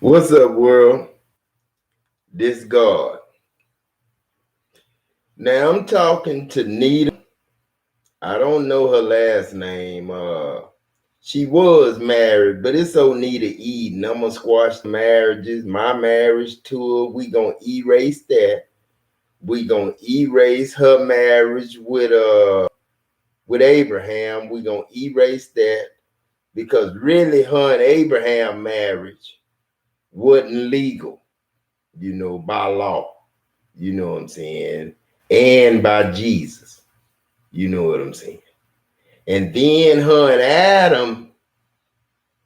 What's up, world? This God. Now I'm talking to Nita. I don't know her last name. She was married, but it's so Nita Eden. I'm gonna squash the marriages. My marriage tour, we gonna erase that. We gonna erase her marriage with Abraham. We gonna erase that because really her and Abraham marriage wasn't legal, by law. You know what I'm saying? And by Jesus. You know what I'm saying? And then her and Adam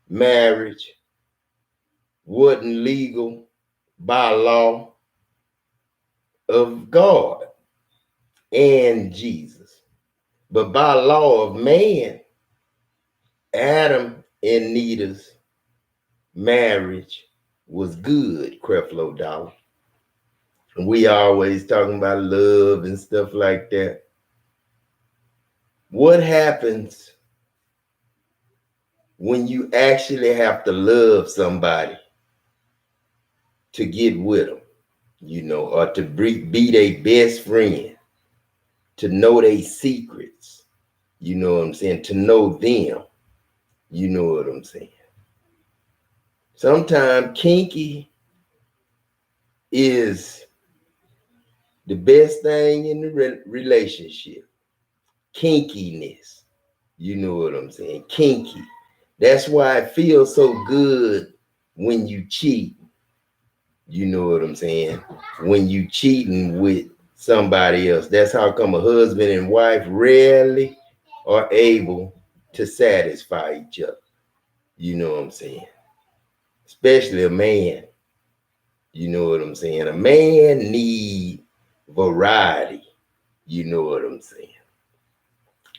marriage wasn't legal by law of God and Jesus. But by law of man, Adam and Nita's marriage was good, Creflo Dollar. And we always talking about love and stuff like that. What happens when you actually have to love somebody to get with them, or to be their best friend, to know their secrets, you know what I'm saying, to know them, you know what I'm saying. Sometimes kinky is the best thing in the relationship. Kinkiness, you know what I'm saying, kinky. That's why it feels so good when you cheat. You know what I'm saying? When you cheating with somebody else. That's how come a husband and wife rarely are able to satisfy each other. You know what I'm saying? Especially a man. You know what I'm saying? A man need variety. You know what I'm saying?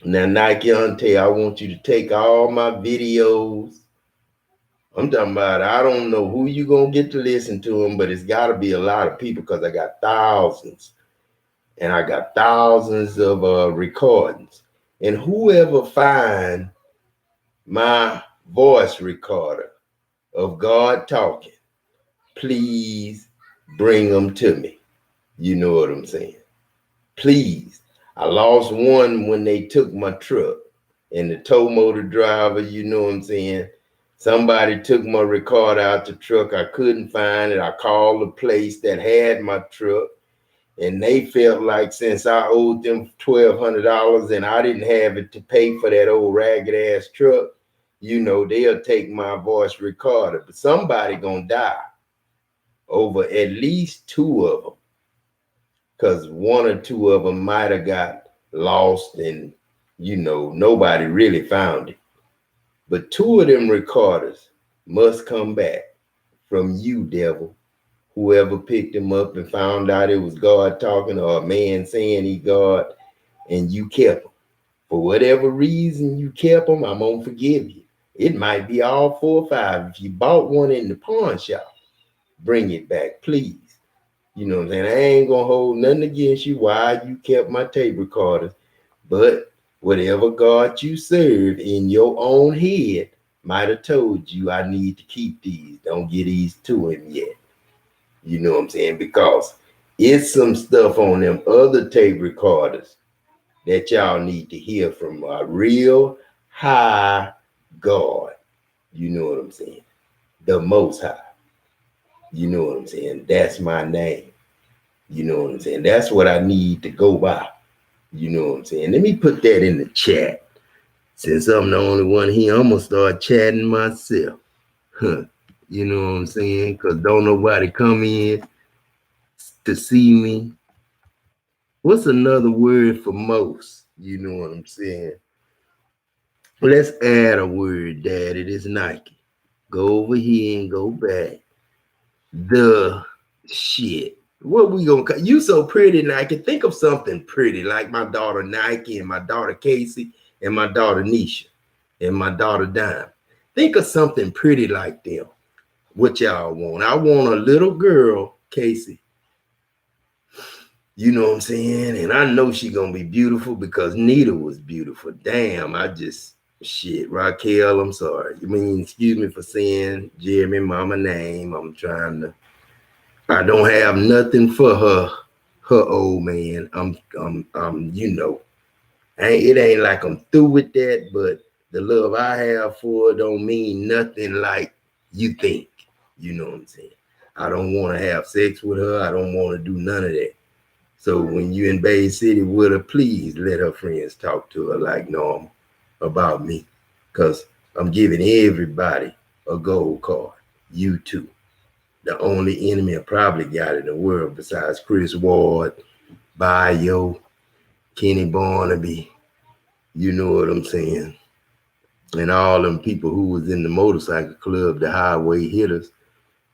Now, Nike Ante, I want you to take all my videos. I'm talking about, I don't know who you going to get to listen to them, but it's got to be a lot of people because I got thousands. And I got thousands of recordings. And whoever find my voice recorder of God talking, please bring them to me. You know what I'm saying? Please. I lost one when they took my truck. And the tow motor driver, you know what I'm saying? Somebody took my recorder out the truck. I couldn't find it. I called the place that had my truck. And they felt like since I owed them $1,200 and I didn't have it to pay for that old ragged ass truck, they'll take my voice recorder. But somebody gonna die over at least two of them, because one or two of them might have got lost and nobody really found it. But two of them recorders must come back from you, devil. Whoever picked him up and found out it was God talking or a man saying he God, and you kept him. For whatever reason you kept him, I'm going to forgive you. It might be all 4 or 5. If you bought one in the pawn shop, bring it back, please. You know what I'm saying? I ain't going to hold nothing against you why you kept my tape recorders. But whatever God you serve in your own head might have told you, I need to keep these. Don't get these to him yet. You know what I'm saying? Because it's some stuff on them other tape recorders that y'all need to hear from a real high God. You know what I'm saying? The Most High. You know what I'm saying? That's my name. You know what I'm saying? That's what I need to go by. You know what I'm saying? Let me put that in the chat. Since I'm the only one here, I'm going to start chatting myself. Huh. You know what I'm saying? Because don't nobody come in to see me. What's another word for most? You know what I'm saying? Let's add a word, Daddy. This Nike. Go over here and go back. The shit. What we gonna call you? So pretty, Nike. Think of something pretty, like my daughter Nike and my daughter Casey and my daughter Nisha and my daughter Dime. Think of something pretty like them. What y'all want? I want a little girl, Casey. You know what I'm saying? And I know she's gonna be beautiful because Nita was beautiful. Damn, I just Shit, Raquel, I'm sorry. You mean, excuse me for saying Jeremy mama name. I don't have nothing for her old man. You know, it ain't like I'm through with that, but the love I have for her don't mean nothing like you think. You know what I'm saying? I don't want to have sex with her. I don't want to do none of that. So when you in Bay City with her, please let her friends talk to her like normal about me. Because I'm giving everybody a gold card. You too. The only enemy I probably got in the world besides Chris Ward, Bayo, Kenny Barnaby, you know what I'm saying? And all them people who was in the motorcycle club, the highway hitters,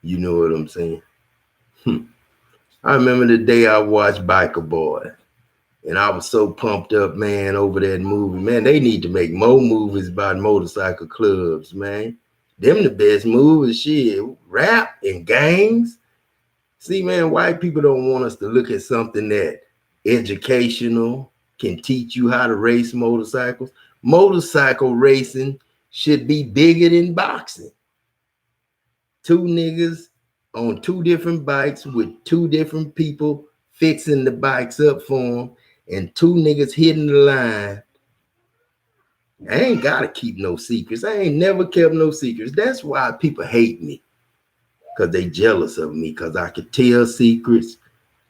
you know what I'm saying? I remember the day I watched Biker Boy. And I was so pumped up, man, over that movie. Man, they need to make more movies about motorcycle clubs, man. Them the best movies, shit. Rap and gangs. See, man, white people don't want us to look at something that educational, can teach you how to race motorcycles. Motorcycle racing should be bigger than boxing. Two niggas on two different bikes with two different people fixing the bikes up for them, and two niggas hitting the line. I ain't gotta keep no secrets. I ain't never kept no secrets. That's why people hate me, because they jealous of me, because I can tell secrets,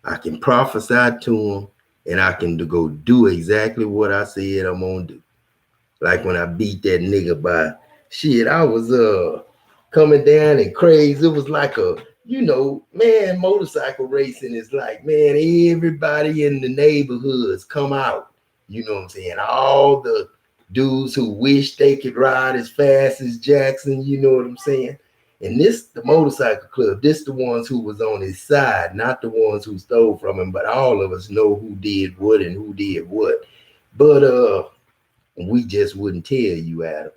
I can prophesy to them, and I can go do exactly what I said I'm gonna do. Like when I beat that nigga by shit, I was coming down and crazy. It was like man, motorcycle racing is like, man, everybody in the neighborhoods come out. You know what I'm saying? All the dudes who wish they could ride as fast as Jackson, you know what I'm saying? And this, the motorcycle club, this the ones who was on his side, not the ones who stole from him, but all of us know who did what and who did what. But we just wouldn't tell you, Adam,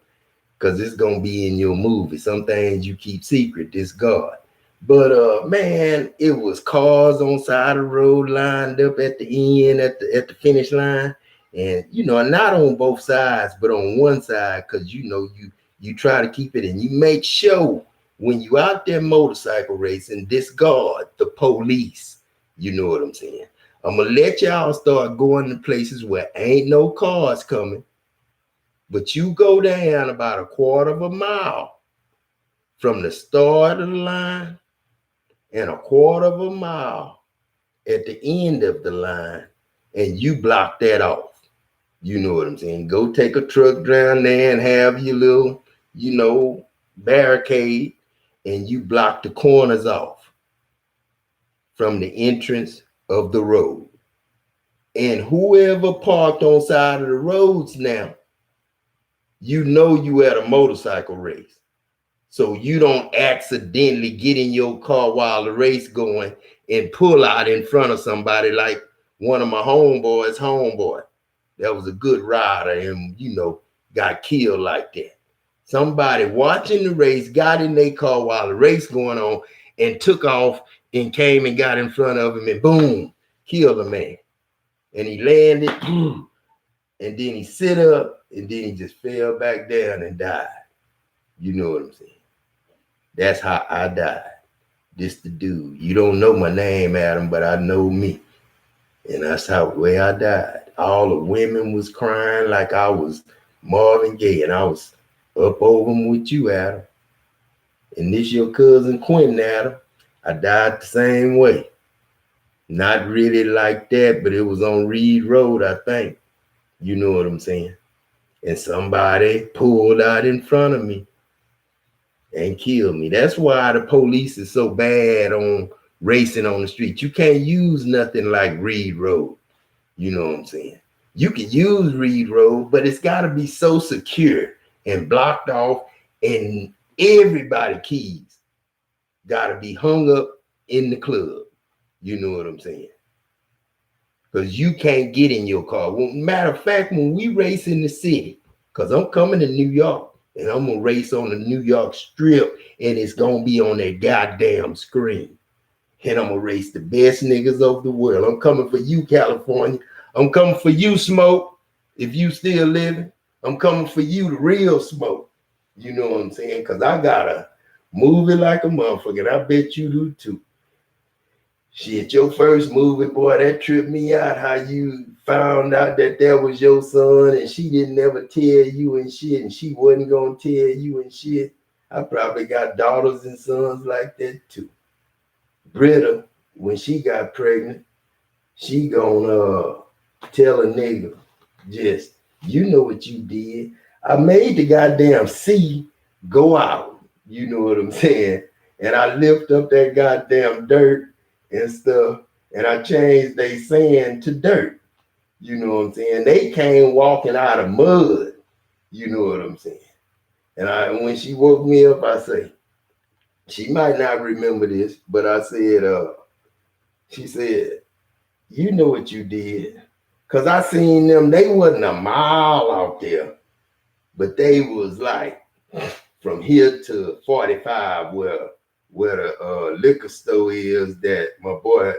because it's gonna be in your movie. Some things you keep secret, this God. But man, it was cars on side of the road lined up at the end, at the finish line. And not on both sides, but on one side, because you try to keep it, and you make sure when you out there motorcycle racing, discard the police. You know what I'm saying? I'm gonna let y'all start going to places where ain't no cars coming. But you go down about a quarter of a mile from the start of the line and a quarter of a mile at the end of the line, and you block that off. You know what I'm saying? Go take a truck down there and have your little, barricade, and you block the corners off from the entrance of the road. And whoever parked on side of the roads now, you at a motorcycle race. So you don't accidentally get in your car while the race going and pull out in front of somebody like one of my homeboy. That was a good rider and, got killed like that. Somebody watching the race got in their car while the race going on and took off and came and got in front of him and boom, killed a man. And he landed, and then he sit up, and then he just fell back down and died. You know what I'm saying? That's how I died. This the dude. You don't know my name, Adam, but I know me. And that's how the way I died. All the women was crying like I was Marvin Gaye, and I was up over them with you, Adam. And this your cousin Quentin, Adam. I died the same way. Not really like that, but it was on Reed Road, I think. You know what I'm saying? And somebody pulled out in front of me and killed me. That's why the police is so bad on racing on the street. You can't use nothing like Reed Road. You know what I'm saying? You can use Reed Road, but it's got to be so secure and blocked off, and everybody keys got to be hung up in the club. You know what I'm saying? Because you can't get in your car. Well, matter of fact, when we race in the city, because I'm coming to New York, and I'm going to race on the New York Strip, and it's going to be on that goddamn screen. And I'm going to race the best niggas of the world. I'm coming for you, California. I'm coming for you, Smoke, if you still living. I'm coming for you, the real smoke. You know what I'm saying? Because I got to move it like a motherfucker. And I bet you do too. Shit, your first movie, boy, that tripped me out. How you found out that was your son and she didn't ever tell you and shit, and she wasn't gonna tell you and shit. I probably got daughters and sons like that too. Britta, when she got pregnant, she gonna tell a nigga, just, you know what you did. I made the goddamn sea go out. You know what I'm saying? And I lift up that goddamn dirt and stuff, and I changed they sand to dirt. You know what I'm saying? They came walking out of mud. You know what I'm saying? And when she woke me up, I say, she might not remember this, but I said, she said, you know what you did. Cause I seen them, they wasn't a mile out there, but they was like from here to 45 where the liquor store is that my boy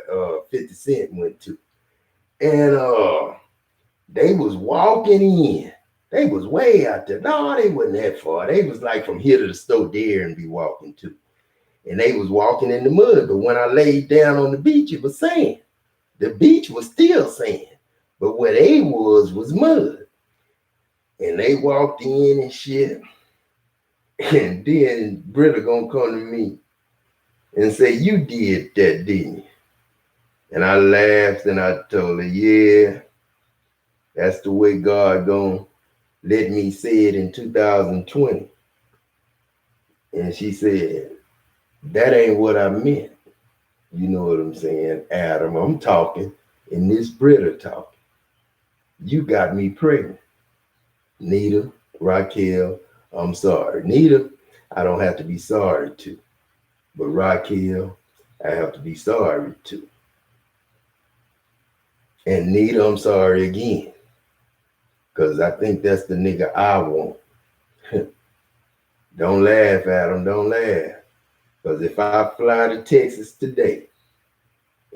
50 Cent went to. And they was walking in. They was way out there. No, they wasn't that far. They was like from here to the store there and be walking too. And they was walking in the mud. But when I laid down on the beach, it was sand. The beach was still sand. But where they was mud. And they walked in and shit. And then Britta gonna come to me and say, you did that, didn't you? And I laughed and I told her, yeah, that's the way God gonna let me say it in 2020. And she said, that ain't what I meant. You know what I'm saying, Adam? I'm talking, and this Britta talking. You got me pregnant. Nita, Raquel, I'm sorry. Nita, I don't have to be sorry to. But Raquel, I have to be sorry to. And Nita, I'm sorry again. Because I think that's the nigga I want. Don't laugh, Adam, don't laugh. Because if I fly to Texas today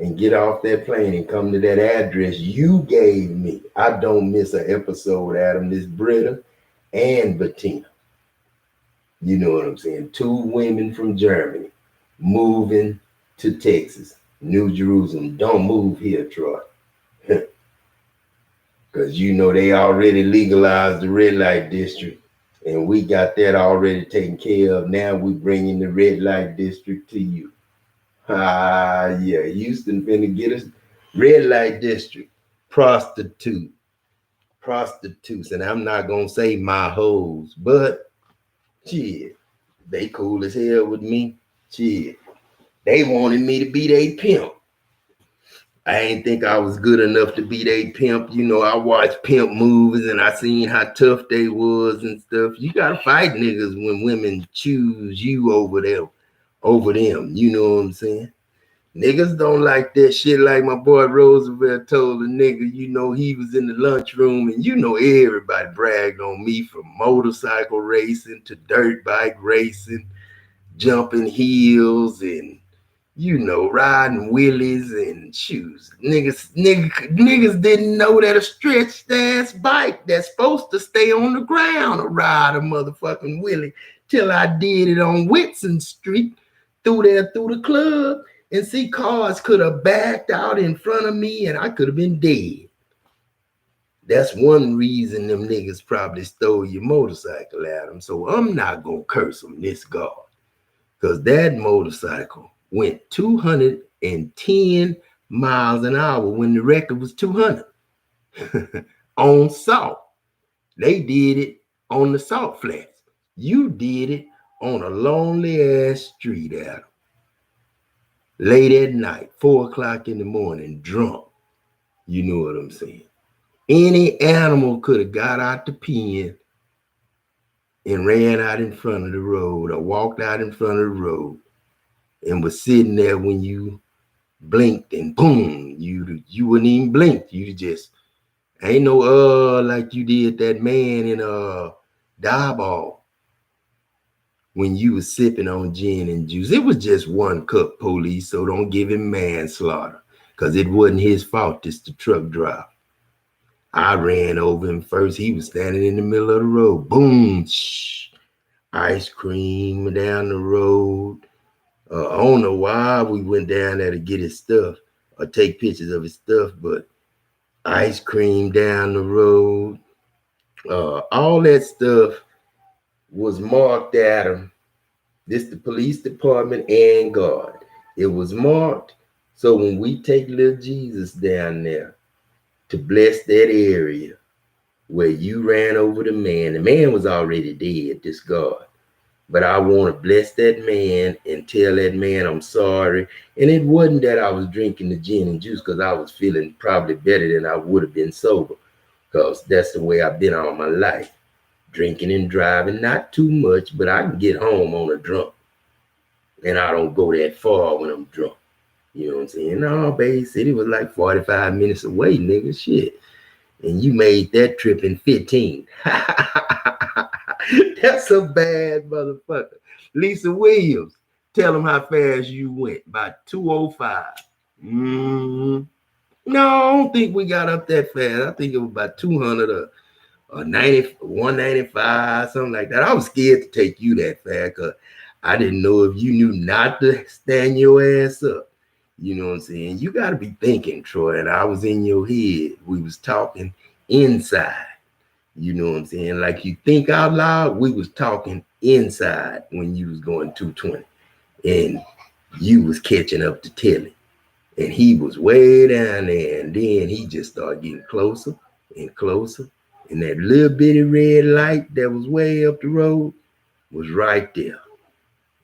and get off that plane and come to that address you gave me, I don't miss an episode, Adam. This Britta and Bettina. You know what I'm saying? 2 women from Germany moving to Texas, New Jerusalem. Don't move here, Troy. Because you know they already legalized the red light district. And we got that already taken care of. Now we bringing the red light district to you. Yeah, Houston finna get us red light district. Prostitutes. And I'm not gonna say my hoes, but shit, they cool as hell with me. Shit, they wanted me to be their pimp. I ain't think I was good enough to be their pimp. You know, I watched pimp movies and I seen how tough they was and stuff. You gotta fight niggas when women choose you over them. You know what I'm saying? Niggas don't like that shit like my boy Roosevelt told a nigga, you know, he was in the lunchroom and you know everybody bragged on me from motorcycle racing to dirt bike racing, jumping hills and, you know, riding wheelies and shoes. Niggas didn't know that a stretched ass bike that's supposed to stay on the ground or ride a motherfucking wheelie till I did it on Whitson Street through the club. And see, cars could have backed out in front of me and I could have been dead. That's one reason them niggas probably stole your motorcycle, Adam. So I'm not going to curse them this God. Because that motorcycle went 210 miles an hour when the record was 200 on salt. They did it on the salt flats. You did it on a lonely ass street, Adam. Late at night, 4 o'clock in the morning, drunk. You know what I'm saying? Any animal could have got out the pen and ran out in front of the road or walked out in front of the road and was sitting there when you blinked and boom, you wouldn't even blink. You just ain't no like you did that man in Dieball when you was sipping on gin and juice. It was just 1 cup, police, so don't give him manslaughter because it wasn't his fault. It's the truck driver. I ran over him first. He was standing in the middle of the road. Boom. Shh. Ice cream down the road. I don't know why we went down there to get his stuff or take pictures of his stuff, but ice cream down the road. All that stuff was marked at him. This the police department and guard. It was marked. So when we take little Jesus down there to bless that area where you ran over the man was already dead, this guard. But I want to bless that man and tell that man I'm sorry. And it wasn't that I was drinking the gin and juice because I was feeling probably better than I would have been sober. Because that's the way I've been all my life. Drinking and driving, not too much, but I can get home on a drunk. And I don't go that far when I'm drunk. You know what I'm saying? No, Bay City was like 45 minutes away, nigga. Shit. And you made that trip in 15. That's a bad motherfucker. Lisa Williams, tell them how fast you went. By 205. No, I don't think we got up that fast. I think it was about 200 or 90, 195, something like that. I was scared to take you that fast because I didn't know if you knew not to stand your ass up. You know what I'm saying? You got to be thinking, Troy, and I was in your head. We was talking inside. You know what I'm saying? Like you think out loud, we was talking inside when you was going 220. And you was catching up to Tilly. And he was way down there. And then he just started getting closer and closer. And that little bitty red light that was way up the road was right there.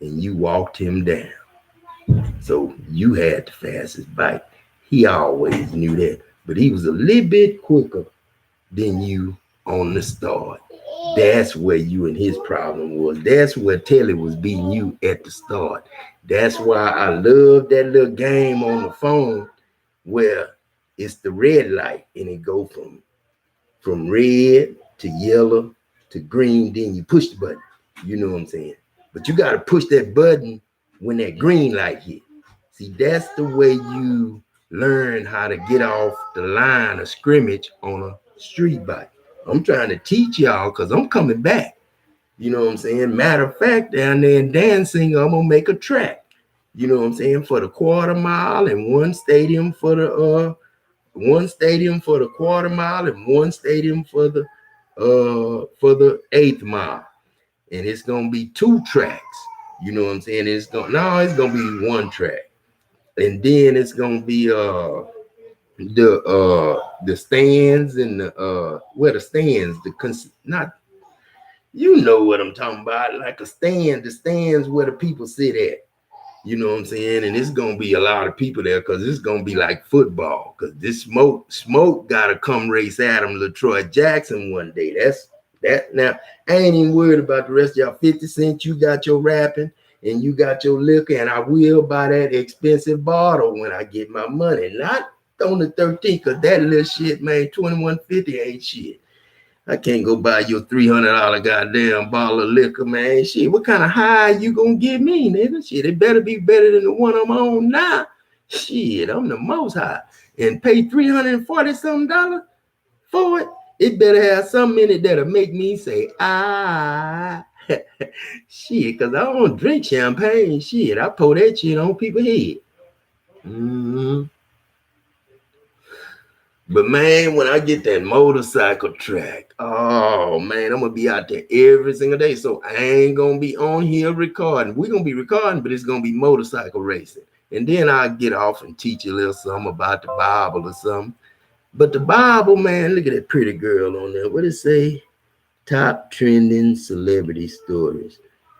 And you walked him down. So you had the fastest bike. He always knew that. But he was a little bit quicker than you on the start. That's where you and his problem was. That's where Telly was beating you at the start. That's why I love that little game on the phone where it's the red light and it go from red to yellow to green. Then you push the button. You know what I'm saying? But you got to push that button when that green light hit. See, that's the way you learn how to get off the line of scrimmage on a street bike. I'm trying to teach y'all because I'm coming back. You know what I'm saying? Matter of fact, down there in Dancing, I'm going to make a track. You know what I'm saying? For the quarter mile and one stadium for the quarter mile and one stadium for the 8th mile. And it's gonna be 2 tracks. You know what I'm saying? It's gonna be 1 track. And then it's gonna be the stands and the stands, not, you know what I'm talking about, like a stand, the stands where the people sit at. You know what I'm saying? And it's gonna be a lot of people there because it's gonna be like football. Because this smoke gotta come race Adam LaTroy Jackson one day. That's that. Now I ain't even worried about the rest of y'all. 50 Cent, you got your rapping and you got your liquor, and I will buy that expensive bottle when I get my money. Not on the 13th, because that little shit, man, 2150 ain't shit. I can't go buy your $300 goddamn bottle of liquor, man. Shit, what kind of high you gonna give me, nigga? Shit, it better be better than the one I'm on now. Shit, I'm the most high. And pay $340 something for it. It better have something in it that'll make me say, ah. Shit, because I don't drink champagne. Shit, I pour that shit on people's head. Mm-hmm. But man, when I get that motorcycle track, oh man, I'm gonna be out there every single day. So I ain't gonna be on here recording. We're gonna be recording, but it's gonna be motorcycle racing. And then I'll get off and teach you a little something about the Bible or something. But the Bible, man, look at that pretty girl on there. What it say? Top trending celebrity stories.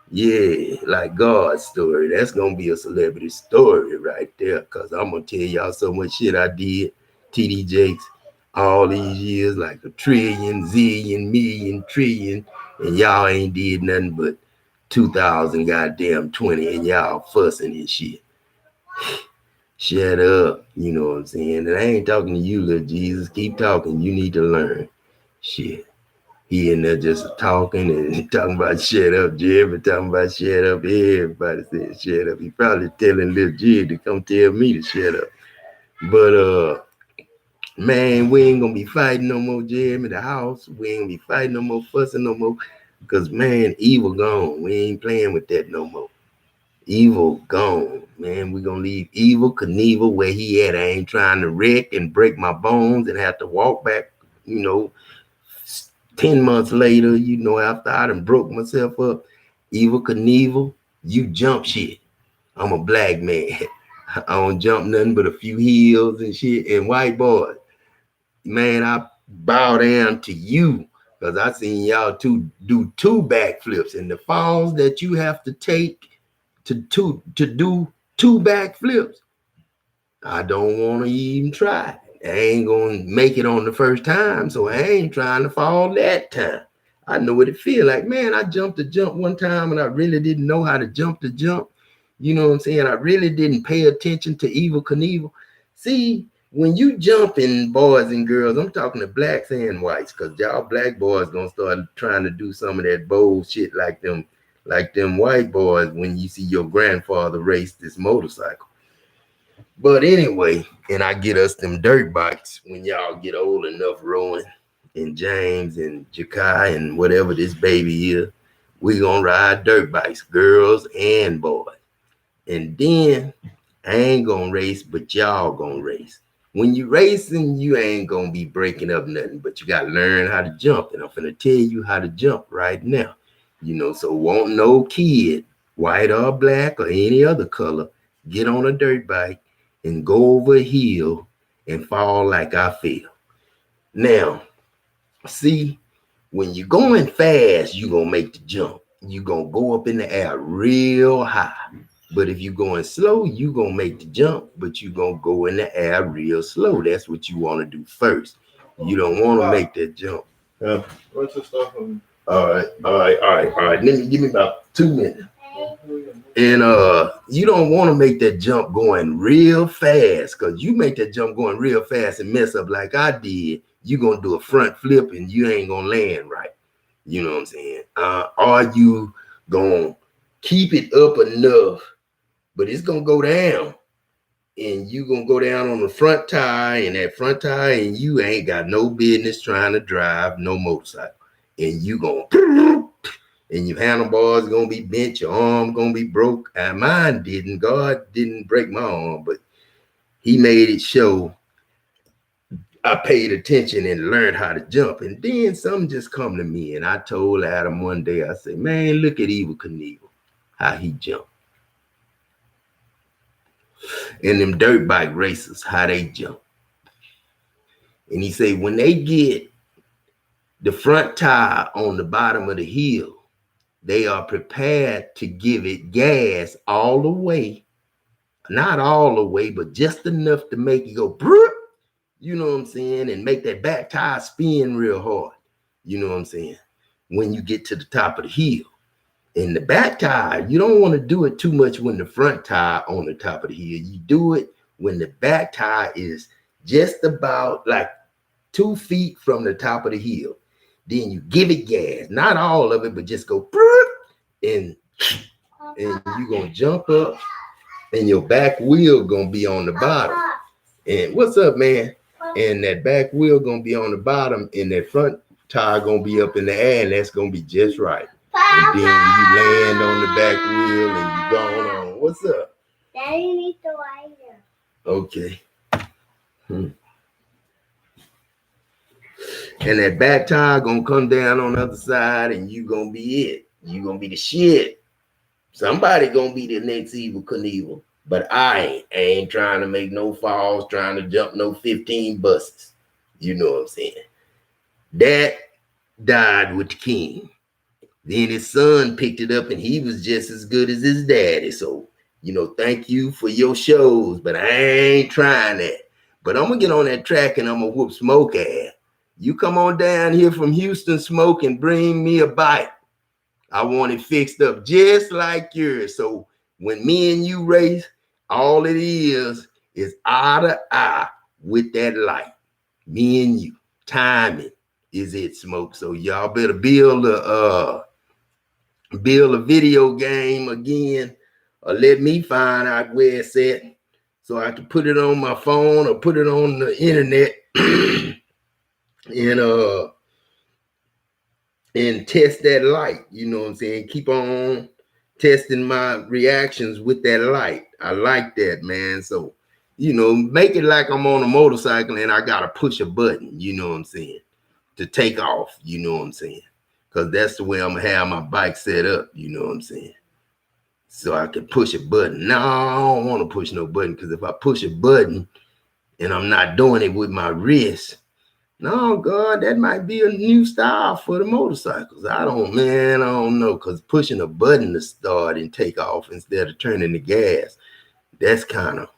Yeah, like God's story. That's gonna be a celebrity story right there. Cause I'm gonna tell y'all so much shit I did. TD Jakes all these years, like a trillion, zillion, million, trillion, and y'all ain't did nothing but 2000 goddamn 20, and y'all fussing and shit. Shut up, you know what I'm saying? And I ain't talking to you, little Jesus. Keep talking. You need to learn. Shit. He in there just talking and talking about shut up, Jib, talking about shut up. Everybody said shut up. He probably telling little Jib to come tell me to shut up. But Man, we ain't gonna be fighting no more, Jim, in the house. We ain't gonna be fighting no more, fussing no more. Because, man, evil gone. We ain't playing with that no more. Evil gone, man. We gonna leave Evil Knievel where he at. I ain't trying to wreck and break my bones and have to walk back, 10 months later, after I done broke myself up. Evil Knievel, you jump shit. I'm a black man. I don't jump nothing but a few hills and shit. And white boys, man, I bow down to you because I seen y'all do 2 backflips, and the falls that you have to take to do 2 backflips, I don't want to even try. I ain't gonna make it on the first time, so I ain't trying to fall that time. I know what it feel like. Man, I jumped the jump one time and I really didn't know how to jump the jump. You know what I'm saying? I really didn't pay attention to Evil Knievel. See, when you jumping, boys and girls, I'm talking to blacks and whites, because y'all black boys gonna start trying to do some of that bold shit like them white boys when you see your grandfather race this motorcycle. But anyway, and I get us them dirt bikes when y'all get old enough, Rowan and James and Jakai and whatever this baby is. We gonna ride dirt bikes, girls and boys. And then I ain't gonna race, but y'all gonna race. When you racing, you ain't gonna be breaking up nothing, but you gotta learn how to jump. And I'm finna tell you how to jump right now. So won't no kid, white or black or any other color, get on a dirt bike and go over a hill and fall like I fell. Now, see, when you're going fast, you're gonna make the jump. You're gonna go up in the air real high. But if you're going slow, you're gonna make the jump, but you're gonna go in the air real slow. That's what you want to do first. You don't want to make that jump. What's the stuff? All right. Give me about 2 minutes. And you don't want to make that jump going real fast, because you make that jump going real fast and mess up like I did, you're gonna do a front flip and you ain't gonna land right. You know what I'm saying? Are you gonna keep it up enough, but it's gonna go down, and you gonna go down on the front tire, and that front tire, and you ain't got no business trying to drive no motorcycle, and you gonna and your handlebars gonna be bent, your arm gonna be broke. And mine didn't. God didn't break my arm, but he made it show I paid attention and learned how to jump. And then something just come to me, and I told Adam one day, I said, man, look at Evil Knievel, how he jumped. And them dirt bike racers, how they jump. And he said, when they get the front tire on the bottom of the hill, they are prepared to give it gas all the way. Not all the way, but just enough to make it go, you know what I'm saying? And make that back tire spin real hard. You know what I'm saying? When you get to the top of the hill. And the back tire, you don't want to do it too much when the front tire on the top of the hill. You do it when the back tire is just about like 2 feet from the top of the hill. Then you give it gas, not all of it, but just go, and you're gonna jump up, and your back wheel gonna be on the bottom. And what's up, man? And that back wheel gonna be on the bottom, and that front tire gonna be up in the air, and that's gonna be just right. And then you land on the back wheel and you going on. What's up? Daddy needs the lighter. Okay. And that back tire gonna come down on the other side, and you gonna be it. You gonna be the shit. Somebody gonna be the next Evil Knievel, but I ain't trying to make no falls, trying to jump no 15 buses. You know what I'm saying? Dad died with the king. Then his son picked it up, and he was just as good as his daddy. So, thank you for your shows, but I ain't trying that. But I'm gonna get on that track and I'm gonna whoop Smoke ass. You come on down here from Houston, Smoke, and bring me a bike. I want it fixed up just like yours. So when me and you race, all it is eye to eye with that light. Me and you. Timing is it, Smoke. So y'all better build a video game again, or let me find out where it's at so I can put it on my phone or put it on the internet and and test that light. You know what I'm saying? Keep on testing my reactions with that light. I like that, man. So, make it like I'm on a motorcycle and I gotta push a button, you know what I'm saying, to take off, you know what I'm saying? Because that's the way I'm gonna have my bike set up, you know what I'm saying? So I can push a button. No, I don't want to push no button, because if I push a button and I'm not doing it with my wrist, no, God, that might be a new style for the motorcycles. I don't know, because pushing a button to start and take off instead of turning the gas, that's kind of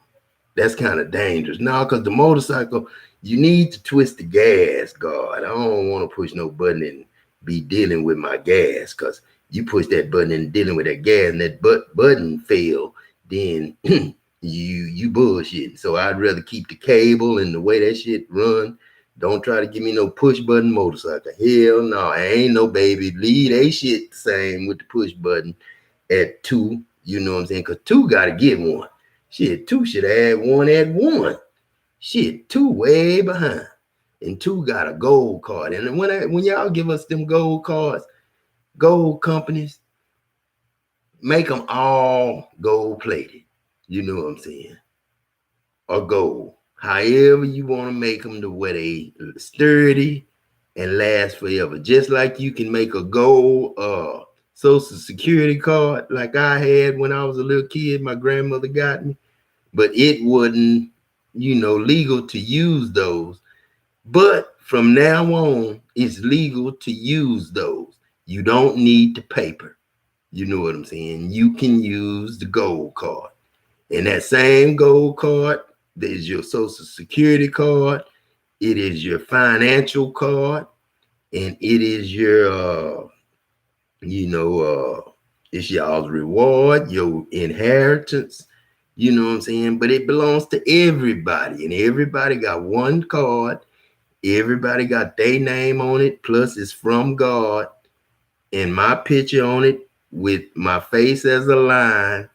dangerous. No, because the motorcycle, you need to twist the gas, God. I don't want to push no button and be dealing with my gas, because you push that button and dealing with that gas and that button fail, then you bullshit. So I'd rather keep the cable and the way that shit run. Don't try to give me no push button motorcycle. Hell no, I ain't no baby. Leave they shit the same with the push button at 2. You know what I'm saying? Because 2 got to get one. Shit, 2 should have had one at 1. Shit, 2 way behind. And 2 got a gold card. And when y'all give us them gold cards, gold companies, make them all gold plated. You know what I'm saying? Or gold. However you want to make them, to where they sturdy and last forever. Just like you can make a gold Social Security card like I had when I was a little kid. My grandmother got me. But it wasn't, legal to use those. But from now on, it's legal to use those. You don't need the paper. You know what I'm saying? You can use the gold card. And that same gold card, that is your Social Security card. It is your financial card. And it is your, it's y'all's reward, your inheritance. You know what I'm saying? But it belongs to everybody. And everybody got one card. Everybody got their name on it. Plus, it's from God. And my picture on it with my face as a line.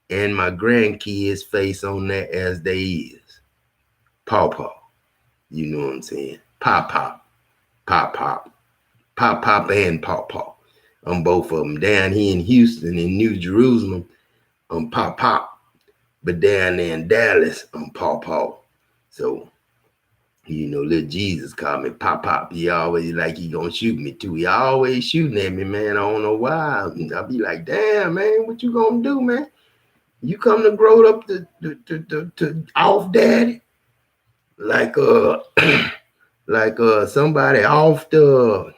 And my grandkids' face on that as they is. Paw. You know what I'm saying? Pop. Pop, and Paw. On both of them. Down here in Houston, in New Jerusalem, on Pop. But down there in Dallas, I'm Paw. So, little Jesus called me Pop. He always like he gonna shoot me too. He always shooting at me, man. I don't know why. I'll be like, damn, man, what you gonna do, man? You come to grow up to off daddy? Like somebody off the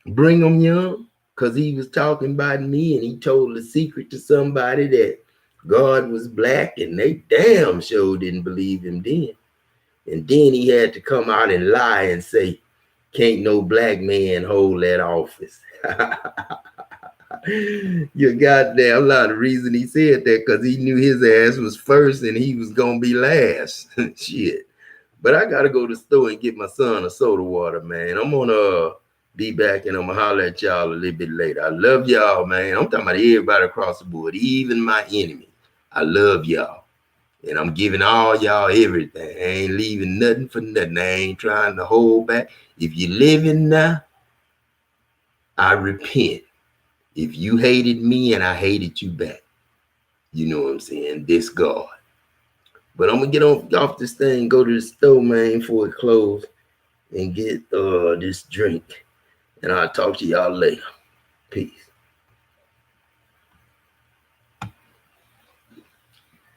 Brigham Young, because he was talking about me and he told the secret to somebody that God was black, and they damn sure didn't believe him then. And then he had to come out and lie and say, can't no black man hold that office. You goddamn, a lot of reason he said that, because he knew his ass was first and he was gonna be last. Shit. But I gotta go to the store and get my son a soda water, man. I'm gonna be back and I'm gonna holler at y'all a little bit later. I love y'all, man. I'm talking about everybody across the board, even my enemy. I love y'all. And I'm giving all y'all everything. I ain't leaving nothing for nothing. I ain't trying to hold back. If you're living now, I repent. If you hated me and I hated you back, you know what I'm saying? This God. But I'm gonna get off this thing, go to the store, man, before it closes, and get this drink. And I'll talk to y'all later. Peace.